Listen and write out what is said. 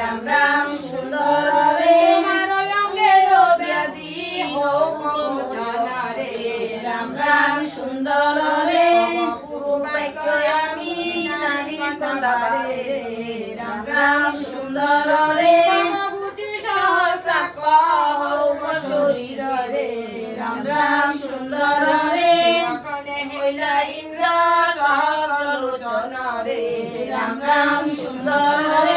রাম রাম সুন্দর রে অঙ্গের ব্যাধি হোক মোচন রে রাম রাম সুন্দর রে পুরুবাক্য আমি নারী কন্দারে রাম রাম সুন্দর রে বুঝি সহস্রাক্ষ হোক শরীর রে রাম রাম সুন্দর রে হইলা ইন্দ্র সহস্র লোচন রে রাম রাম সুন্দর রে